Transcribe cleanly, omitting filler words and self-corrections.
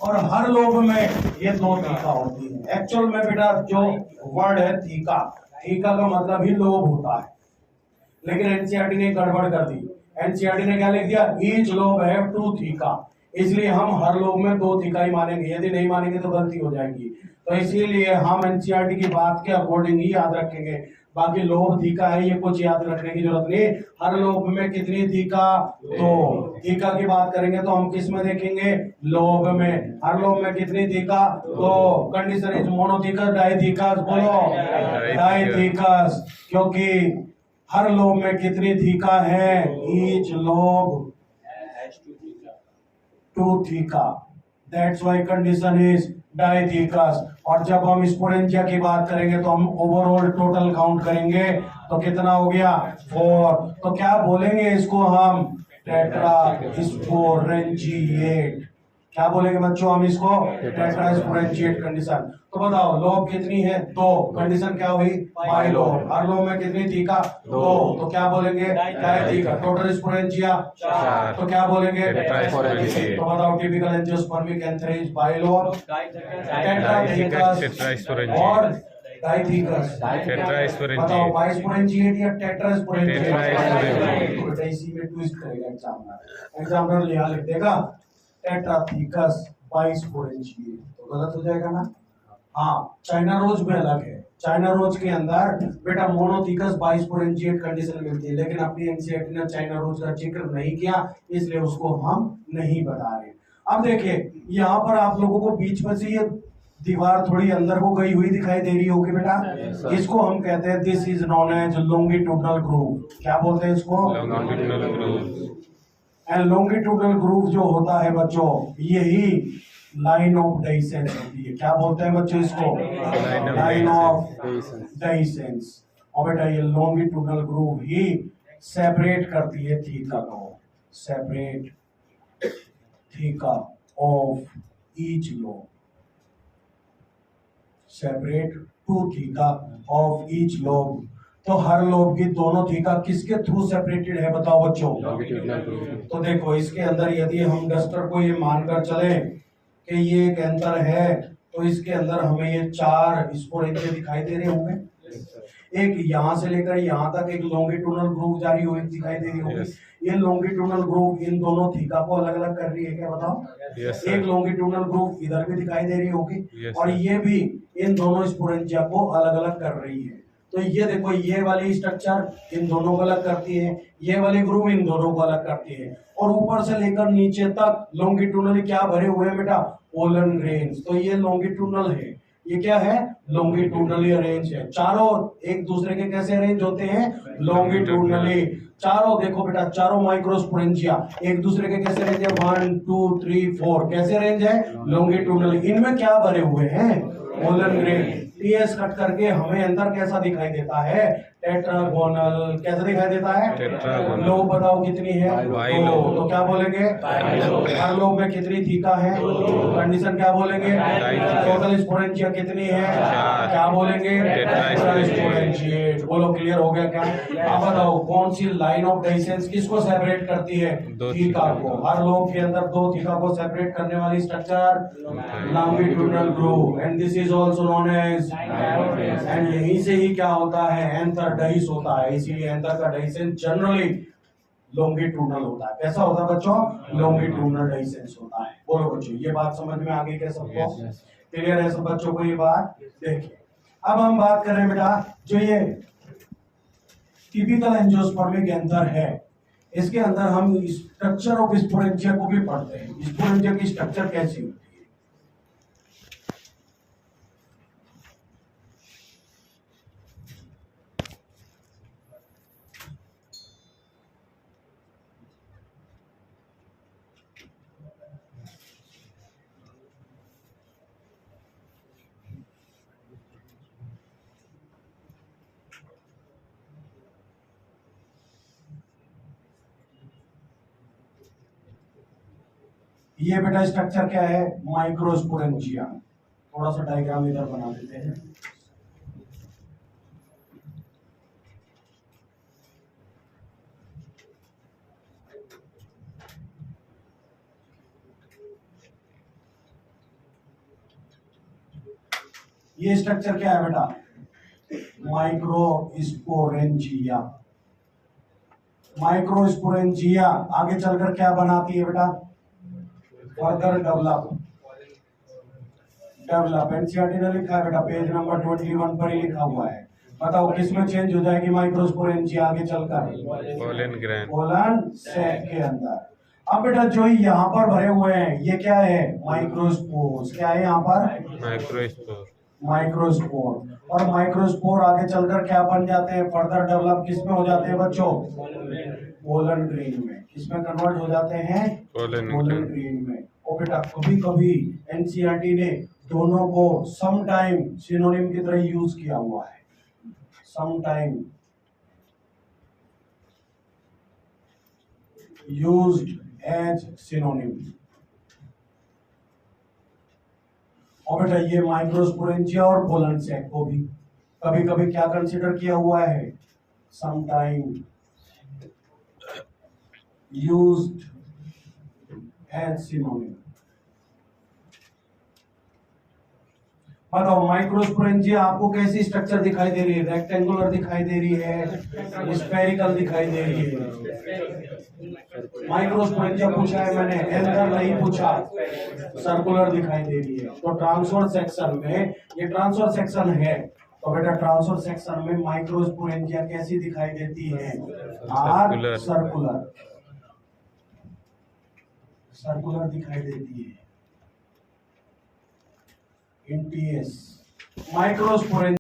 और हर लोभ में ये दो थीका होती है। एक्चुअल में बेटा जो वर्ड है थीका, थीका का मतलब ही लोभ होता है, लेकिन एनसीईआरटी ने गड़बड़ कर दी। एनसीईआरटी ने क्या लिख दिया, ईच लोभ है टू थीका, इसलिए हम हर लोभ में दो थीका ही मानेंगे, यदि नहीं मानेंगे तो गलती हो जाएगी। तो इसीलिए हम एनसीईआरटी की बात के अकॉर्डिंग ही याद रखेंगे, बाकी लोभ थीका है ये कुछ याद रखने की जरूरत नहीं। हर लोभ में कितनी थीका, दो थीका की बात करेंगे तो हम किस में देखेंगे, लोभ में। हर लोभ में कितनी थीका, दो। कंडीशन इज मोनोथीकस डाइथीकस, बोलो डाइथीकस, क्योंकि हर लोभ में कितनी थीका है, each lobe two theca, that's why condition is dithecous. और जब हम स्पोरेंजिया की बात करेंगे तो हम ओवरऑल टोटल काउंट करेंगे तो कितना हो गया, 4। तो क्या बोलेंगे इसको हम, टेट्रा स्पोरेंजिएट। क्या बोलेंगे बच्चों हम इसको, टेट्रा स्पोरेंजिएट कंडीशन। तो बताओ लोभ कितनी है, दो। कंडीशन क्या हुई, बाई लोभ। हर लोभ में कितनी थीका, दो। तो क्या बोलेंगे, डाइथीका। टोटल स्पोरेंजिया 4, तो क्या बोलेंगे, तो बताओ टिपिकल एंजियोस्पर्मिक एंथ्रेज बाई लोभ, टेट्राथीकस और डाइथीकस। बताओ बाइस्पोरेंजिएट या टेट्रास्पोरेंजिएट, तो बेटा इसी में ट्विस्ट करेगा एग्जामिनर। एग्जामिनर लिख देगा टेट्राथीकस बाइस्पोरेंजिएट, तो गलत हो जाएगा ना। हाँ, चाइना रोज में अलग है, चाइना रोज के अंदर बेटा मोनोथीकस बाइस्पोरेंजिएट कंडीशन मिलती है, लेकिन अपनी एनसीईआरटी ने चाइना रोज का जिक्र नहीं किया, इसलिए उसको हम नहीं बता रहे। अब देखिए यहाँ पर आप लोगों को बीच में से ये दीवार थोड़ी अंदर को गई हुई दिखाई दे रही होगी बेटा, इसको हम कहते हैं this is known as longitudinal groove. क्या बोलते हैं इसको, longitudinal groove. And longitudinal groove जो होता है बच्चों, यही लाइन ऑफ डेसेंस होती है। क्या बोलते हैं बच्चों इसको, लाइन ऑफ डेसेंस। और बेटा ये लॉन्गिट्यूडनल ग्रूव ही सेपरेट करती है थीका को, separate theca of each lobe, separate two theca of each lobe. तो हर लोब की दोनों थीका किसके थ्रू सेपरेटेड है बताओ बच्चों, तो देखो इसके अंदर यदि हम डस्टर को ये मानकर चले कि ये एक एंथर है, तो इसके अंदर हमें ये 4 स्पोरेंजिया दिखाई दे रहे होंगे। एक यहाँ से लेकर यहाँ तक एक लॉन्गिट्यूडनल ग्रूव जारी हुई दिखाई दे रही होगी। ये लॉन्गिट्यूडनल ग्रूव इन दोनों थीका को अलग अलग कर रही है, क्या बताओ। एक लॉन्गिट्यूडनल ग्रूव इधर भी दिखाई दे रही होगी, और ये भी इन दोनों स्पोरेंजिया को अलग अलग कर रही है। तो ये देखो ये वाली स्ट्रक्चर इन दोनों को अलग करती है, ये वाली ग्रूव इन दोनों को अलग करती है, और ऊपर से लेकर नीचे तक लॉन्गिट्यूडनली क्या भरे हुए हैं बेटा, पोलन ग्रेन्स। तो ये लॉन्गिट्यूडनल है, ये क्या है, लॉन्गिट्यूडनली अरेंज है। चारों एक दूसरे के कैसे अरेंज होते हैं, लॉन्गिट्यूडनली। चारों देखो बेटा, चारों माइक्रोस्पोरेंजिया एक दूसरे के कैसे अरेंज है, 1 2 3 4 कैसे अरेंज है, लॉन्गिट्यूडनली। इनमें क्या भरे हुए हैं, पोलन ग्रेन। टीएस कट करके हमें अंदर कैसा दिखाई देता है, टेट्रागोनल। कैसा दिखाई देता है, टेट्रागोनल। लोब बताओ कितनी है, दो। तो क्या बोलेंगे, हर लोब में कितनी थीका है, कंडीशन क्या बोलेंगे, टोटल स्पोरेंजिया कितनी है, क्या बोलेंगे, टेट्रास्पोरेंजिएट। बोलो क्लियर हो गया क्या। अब बताओ कौन सी लाइन ऑफ डेसेंस किसको सेपरेट करती है, थीका को। हर लोब के अंदर दो थीका को सेपरेट करने वाली structure longitudinal groove, and this is also known as, and यहीं से ही क्या होता है, एंथर डाइस होता है। इसीलिए एंथर का डाइसेंस जनरली लॉन्गिट्यूडनल होता है। कैसा होता है बच्चों, लॉन्गिट्यूडनल डाइसेंस होता है। बोलो बच्चों ये बात समझ में आ गई क्या सबको, क्लियर है सब बच्चों को ये बात। देखिए अब हम बात करें बेटा, जो ये टिपिकल एंजियोस्पर्मिक एंथर है, इसके अंदर हम स्ट्रक्चर ऑफ स्पोरेंजिया को भी पढ़ते हैं। स्पोरेंजिया की स्ट्रक्चर कैसी होती है, ये बेटा स्ट्रक्चर क्या है, माइक्रोस्पोरेंजिया। थोड़ा सा डायग्राम इधर बना देते हैं। ये स्ट्रक्चर क्या है बेटा? माइक्रोस्पोरेंजिया। माइक्रोस्पोरेंजिया आगे चलकर क्या बनाती है बेटा? फर्दर डेवलप एनसीईआरटी ने लिखा है बेटा, पेज नंबर 21 पर ही लिखा हुआ है। बताओ किसमें चेंज हो जाएगी माइक्रोस्पोरेंजिया आगे चलकर? पोलन सैक के अंदर। अब बेटा जो यहाँ पर भरे हुए हैं ये क्या है? माइक्रोस्पोर्स। क्या है यहाँ पर? माइक्रोस्पोर। और माइक्रोस्पोर आगे चलकर क्या बन जाते हैं? फर्दर डेवलप किसमें हो जाते हैं बच्चों? पोलन ग्रेन में। किसमें कन्वर्ट हो जाते हैं? पोलन ग्रेन में। और बेटा कभी कभी एनसीईआरटी ने दोनों को सम टाइम सिनोनिम की तरह यूज किया हुआ है। Some time used as synonym. और बेटा ये माइक्रोस्पोरेंजिया और पोलन सैक को भी कभी कभी क्या कंसीडर किया हुआ है? Some time used as synonym. बताओ माइक्रोस्पोरेंजिया आपको कैसी स्ट्रक्चर दिखाई दे रही है? रेक्टेंगुलर दिखाई दे रही है, स्फेरिकल दिखाई दे रही है? माइक्रोस्पोरेंजिया पूछा है मैंने, एंगल नहीं पूछा। सर्कुलर दिखाई दे रही है। तो ट्रांसवर्स सेक्शन में ये ट्रांसवर्स सेक्शन है, तो बेटा ट्रांसवर्स सेक्शन में माइक्रोस्पोरेंजिया कैसी दिखाई देती है? सर्कुलर। सर्कुलर दिखाई देती है। इन टीएस माइक्रोस्पोरेंजिया